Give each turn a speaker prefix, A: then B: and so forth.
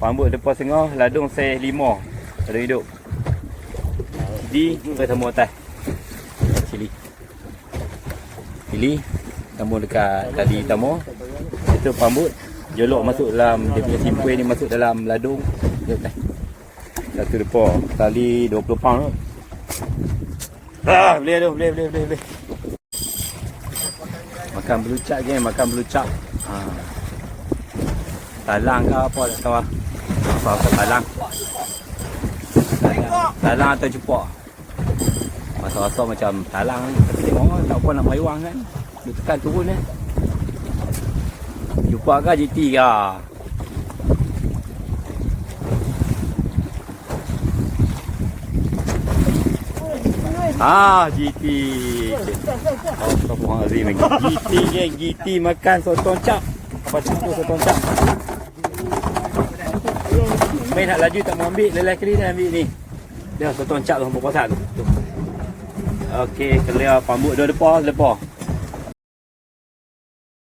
A: Pambut depan setengah, ladung saiz 5. Ada hidup. Di bertemu atas. Cili tambah dekat tali utama. Itu pambut jolok masuk dalam dia punya simpul ni, masuk dalam ladung dia atas. Satu depan tali 20 pound tu. Boleh. Makan belucak je, makan belucak. Talang ke apa tak tahu. Apa talang. Talang atau cupak. Rasa-rasa macam talang ni, tapi tengok tak apa nak maiwang kan. Dia tekan turun eh. Cupak ke GT ke? GT. Astagfirullahalazim. GT geng, GT makan sotong cap. Apa tu sotong cap? Main nak laju tak mau ambil, lelai kali ni ambil ni. Dia sotong cap tu, hampa pasal tu. Okey, clear pambut dua depan.